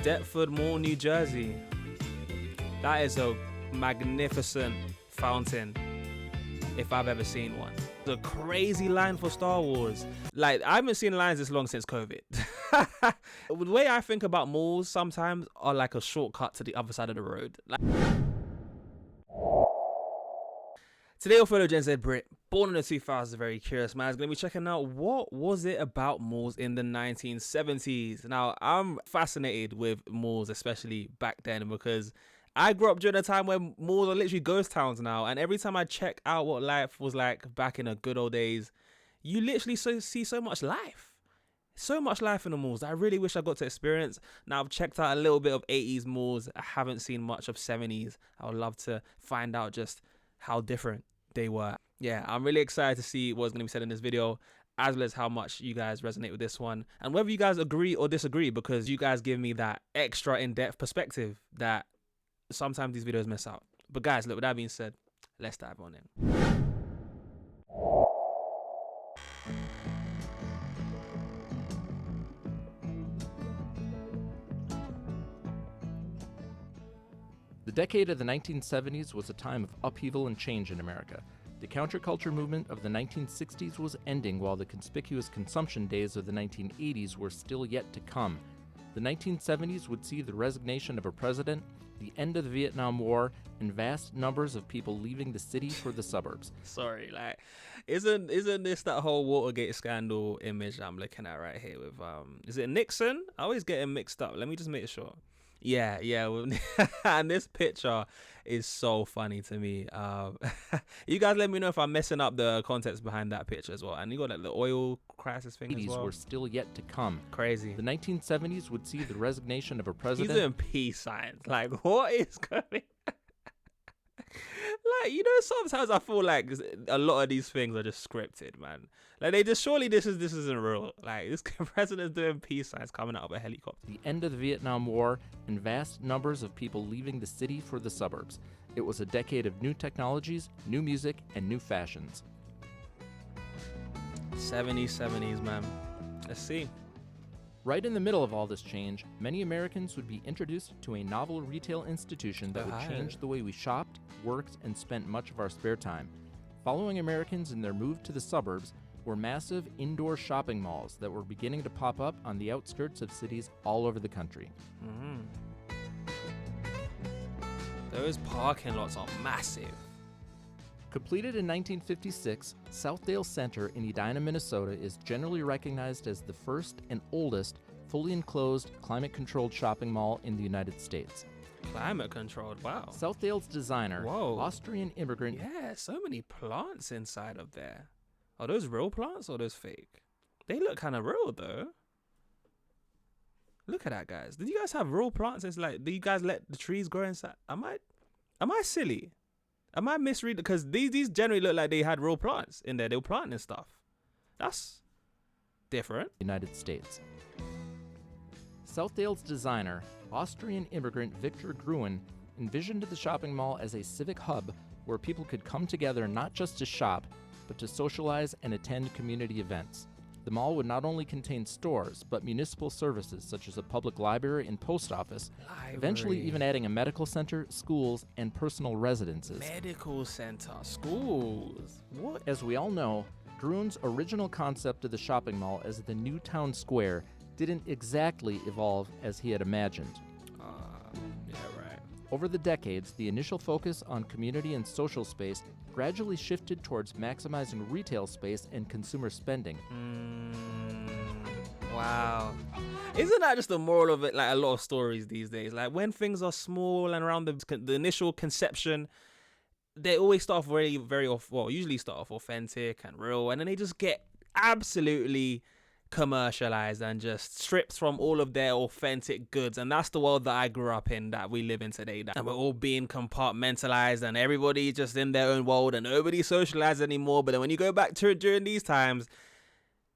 Deptford Mall, New Jersey. That is a magnificent fountain, if I've ever seen one. The crazy line for Star Wars. Like, I haven't seen lines this long since COVID. The way I think about malls sometimes are like a shortcut to the other side of the road. Like, today, your fellow Gen Z Brit, born in the 2000s, very curious man, is going to be checking out what was it about malls in the 1970s. Now, I'm fascinated with malls, especially back then, because I grew up during a time when malls are literally ghost towns now. And every time I check out what life was like back in the good old days, you literally see so much life. So much life in the malls that I really wish I got to experience. Now, I've checked out a little bit of 80s malls. I haven't seen much of 70s. I would love to find out just how different they were. Yeah, I'm really excited to see what's going to be said in this video, as well as how much you guys resonate with this one and whether you guys agree or disagree, because you guys give me that extra in-depth perspective that sometimes these videos miss out. But guys, look, with that being said, let's dive on in. The decade of the 1970s was a time of upheaval and change in America. The counterculture movement of the 1960s was ending, while the conspicuous consumption days of the 1980s were still yet to come. The 1970s would see the resignation of a president, the end of the Vietnam War, and vast numbers of people leaving the city for the suburbs. Sorry, like, isn't this that whole Watergate scandal image I'm looking at right here with is it Nixon? I always get him mixed up. Let me just make sure. Yeah. And this picture is so funny to me. You guys let me know if I'm messing up the context behind that picture as well. And you got like the oil crisis thing as well. Were still yet to come. Crazy. The 1970s would see the resignation of a president. He's doing peace signs. Like, what is going? Like, you know, sometimes I feel like a lot of these things are just scripted, man. Like, they just, surely this isn't real. Like, this president's doing peace signs coming out of a helicopter. The end of the Vietnam War and vast numbers of people leaving the city for the suburbs. It was a decade of new technologies, new music, and new fashions. 70s, man. Let's see. Right in the middle of all this change, many Americans would be introduced to a novel retail institution that would change the way we shopped, worked, and spent much of our spare time. Following Americans in their move to the suburbs were massive indoor shopping malls that were beginning to pop up on the outskirts of cities all over the country. Those parking lots are massive. Completed in 1956, Southdale Center in Edina, Minnesota is generally recognized as the first and oldest fully enclosed, climate-controlled shopping mall in the United States. Climate controlled, wow. Southdale's designer, Austrian immigrant... Yeah, so many plants inside of there. Are those real plants or are those fake? They look kind of real though. Look at that, guys. Did you guys have real plants? It's like, do you guys let the trees grow inside? Am I silly? Am I misreading? Because these generally look like they had real plants in there. They were planting stuff. That's different. United States. Southdale's designer, Austrian immigrant Victor Gruen, envisioned the shopping mall as a civic hub where people could come together not just to shop, but to socialize and attend community events. The mall would not only contain stores, but municipal services such as a public library and post office, eventually even adding a medical center, schools, and personal residences. Medical center, schools. What? As we all know, Gruen's original concept of the shopping mall as the new town square didn't exactly evolve as he had imagined. Yeah, right. Over the decades, the initial focus on community and social space gradually shifted towards maximizing retail space and consumer spending. Wow. Isn't that just the moral of it? Like a lot of stories these days, like when things are small and around the initial conception, they always start off usually start off authentic and real, and then they just get absolutely commercialized and just stripped from all of their authentic goods. And that's the world that I grew up in, that we live in today, and we're all being compartmentalized and everybody just in their own world and nobody socialized anymore. But then when you go back to it during these times,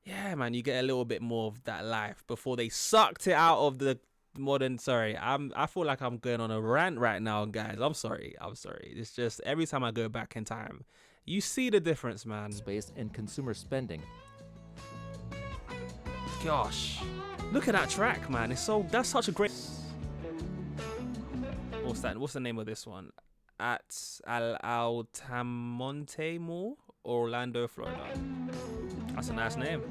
yeah, man, you get a little bit more of that life before they sucked it out of the modern. I feel like I'm going on a rant right now, guys. I'm sorry. It's just every time I go back in time, you see the difference, man. Space and consumer spending. Gosh, look at that track, man. That's such a great. What's the name of this one? At Altamonte Mall, Orlando, Florida. That's a nice name.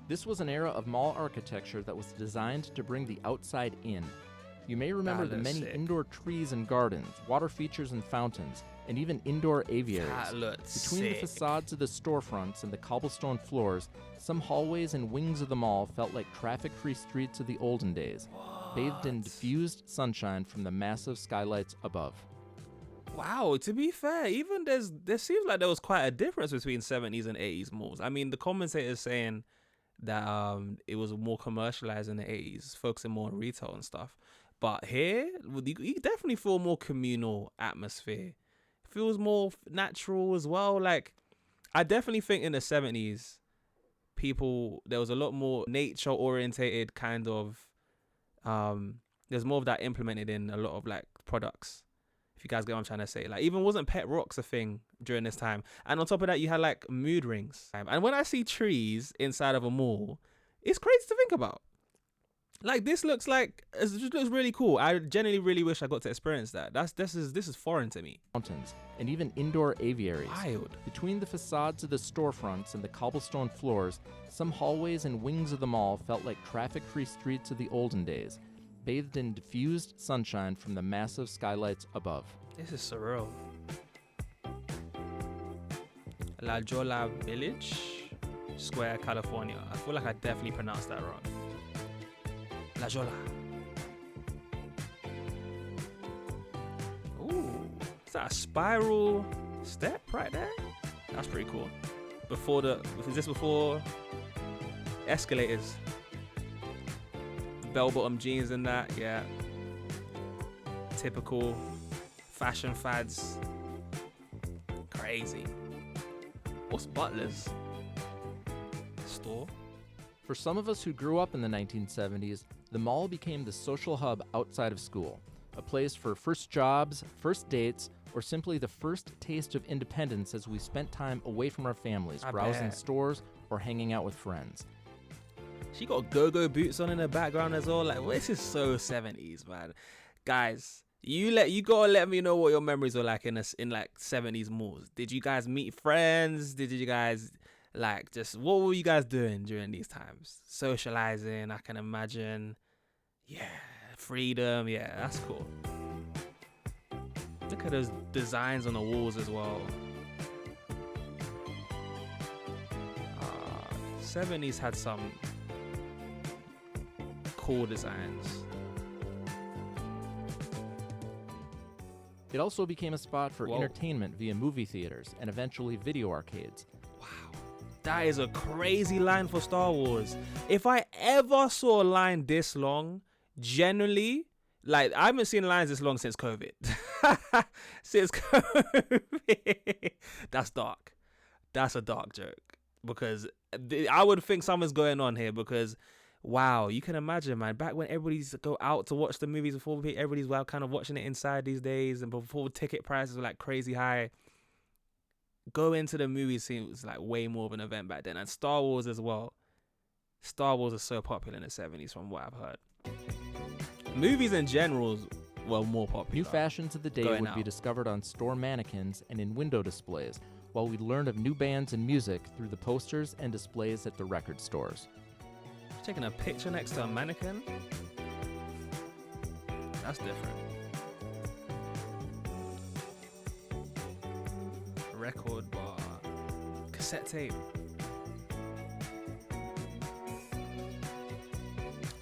This was an era of mall architecture that was designed to bring the outside in. You may remember the many indoor trees and gardens, water features and fountains, and even indoor aviaries. Between the facades of the storefronts and the cobblestone floors, some hallways and wings of the mall felt like traffic-free streets of the olden days, bathed in diffused sunshine from the massive skylights above. Wow, to be fair, even there seems like there was quite a difference between 70s and 80s malls. I mean, the commentators saying that it was more commercialized in the 80s, focusing more on retail and stuff. But here, you definitely feel more communal atmosphere. It feels more natural as well. Like, I definitely think in the 70s, there was a lot more nature orientated kind of, there's more of that implemented in a lot of like products. If you guys get what I'm trying to say. Like, even wasn't pet rocks a thing during this time? And on top of that, you had like mood rings. And when I see trees inside of a mall, it's crazy to think about. Like, it just looks really cool. I genuinely really wish I got to experience that. This is foreign to me. Mountains and even indoor aviaries. Wild. Between the facades of the storefronts and the cobblestone floors, some hallways and wings of the mall felt like traffic-free streets of the olden days, bathed in diffused sunshine from the massive skylights above. This is surreal. La Jolla Village Square, California. I feel like I definitely pronounced that wrong. La Jolla. Ooh, is that a spiral step right there? That's pretty cool. Is this before escalators? Bell-bottom jeans and that, yeah. Typical fashion fads. Crazy. What's Butler's store? For some of us who grew up in the 1970s, the mall became the social hub outside of school, a place for first jobs, first dates, or simply the first taste of independence as we spent time away from our families, browsing stores or hanging out with friends. She got go-go boots on in the background as well. Like, this is so 70s, man. Guys, you gotta let me know what your memories were like in like 70s malls. Did you guys meet friends? Did you guys like what were you guys doing during these times? Socializing, I can imagine. Yeah, freedom. Yeah, that's cool. Look at those designs on the walls as well. 70s had some cool designs. It also became a spot for entertainment via movie theaters and eventually video arcades. Wow, that is a crazy line for Star Wars. If I ever saw a line this long, generally, like, I haven't seen lines this long since COVID. Since COVID. That's dark. That's a dark joke. Because I would think something's going on here because, wow, you can imagine, man, back when everybody's go out to watch the movies before everybody's kind of watching it inside these days, and before ticket prices were like crazy high, going to the movies seems like way more of an event back then. And Star Wars as well. Star Wars is so popular in the 70s from what I've heard. Movies in general were more popular. New fashions of the day would be discovered on store mannequins and in window displays, while we learned of new bands and music through the posters and displays at the record stores. Taking a picture next to a mannequin? That's different. Record bar. Cassette tape.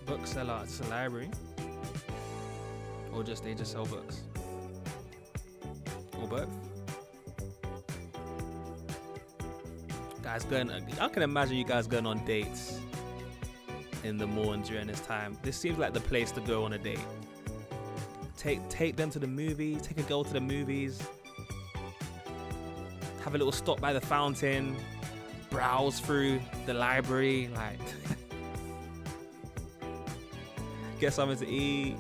Bookseller. It's a library. Or they just sell books. Or both. Guys I can imagine you guys going on dates in the mall during this time. This seems like the place to go on a date. Take them to the movies, take a girl to the movies, have a little stop by the fountain, browse through the library, like get something to eat.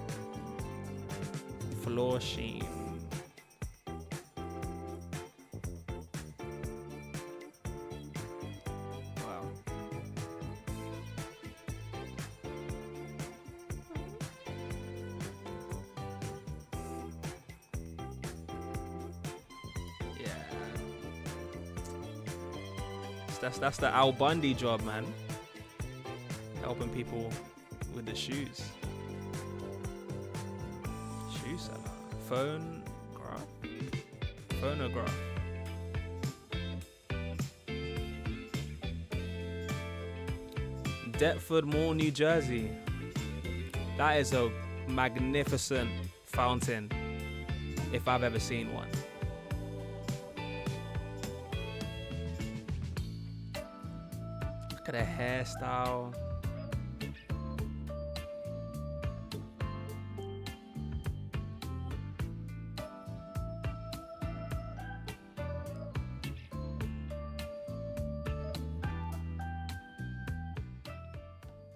Floor sheen. That's the Al Bundy job, man. Helping people with the shoes. Shoe seller. Phonograph. Deptford Mall, New Jersey. That is a magnificent fountain, if I've ever seen one. Look at the hairstyle.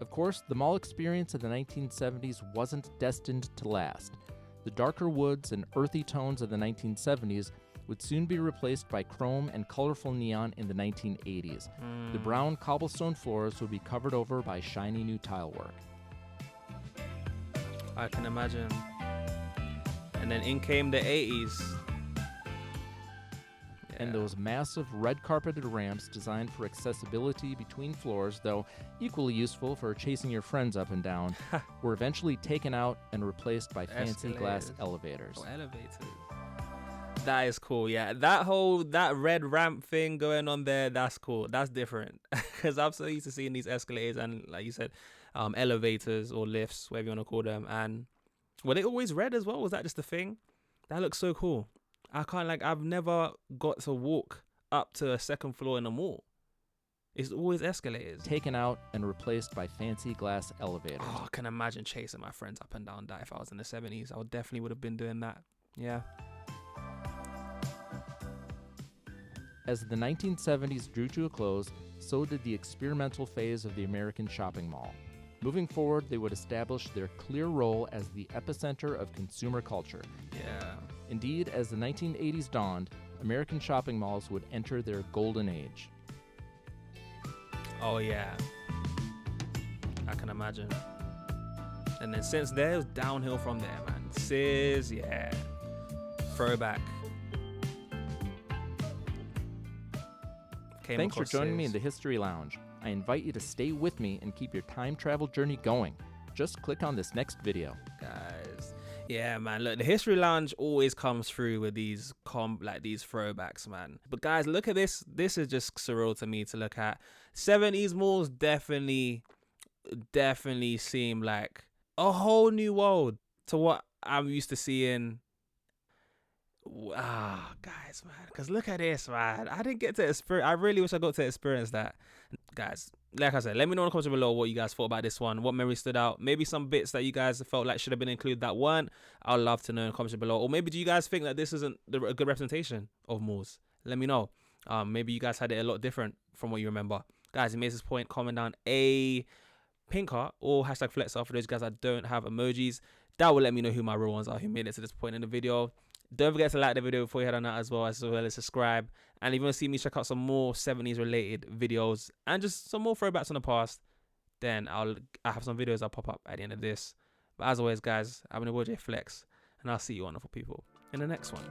Of course, the mall experience of the 1970s wasn't destined to last. The darker woods and earthy tones of the 1970s would soon be replaced by chrome and colorful neon in the 1980s. The brown cobblestone floors would be covered over by shiny new tile work. I can imagine. And then in came the 80s. And those massive red carpeted ramps designed for accessibility between floors, though equally useful for chasing your friends up and down, were eventually taken out and replaced by fancy glass elevators. Oh, elevators. That is cool, yeah. That red ramp thing going on there, that's cool. That's different. Because I'm so used to seeing these escalators and, like you said, elevators or lifts, whatever you want to call them. And were they always red as well? Was that just a thing? That looks so cool. I've never got to walk up to a second floor in a mall. It's always escalators. Taken out and replaced by fancy glass elevators. Oh, I can imagine chasing my friends up and down that if I was in the 70s. I definitely would have been doing that. Yeah. As the 1970s drew to a close, so did the experimental phase of the American shopping mall. Moving forward, they would establish their clear role as the epicenter of consumer culture. Yeah. Indeed, as the 1980s dawned, American shopping malls would enter their golden age. Oh, yeah. I can imagine. And then since there, it was downhill from there, man. Sears, yeah. Throwback. Thanks for joining me in the History Lounge. I invite you to stay with me and keep your time travel journey going. Just click on this next video. Guys, yeah, man, look, the History Lounge always comes through with these these throwbacks, man. But guys, look at this. This is just surreal to me to look at. 70s malls definitely seem like a whole new world to what I'm used to seeing. Guys, man, because look at this, man. I didn't get to experience. I really wish I got to experience that. Guys, like I said, let me know in the comments below what you guys thought about this one, what memories stood out, maybe some bits that you guys felt like should have been included that weren't. I'd love to know in the comments below. Or maybe do you guys think that this isn't a good representation of malls? Let me know. Maybe you guys had it a lot different from what you remember. Guys, if you made this point, comment down a pink heart or hashtag flexer for those guys that don't have emojis. That will let me know who my real ones are who made it to this point in the video. Don't forget to like the video before you head on out as well as subscribe. And if you want to see me check out some more 70s related videos and just some more throwbacks on the past, then I have some videos I'll pop up at the end of this. But as always, guys, I've been your boy JayFlex, and I'll see you wonderful people in the next one.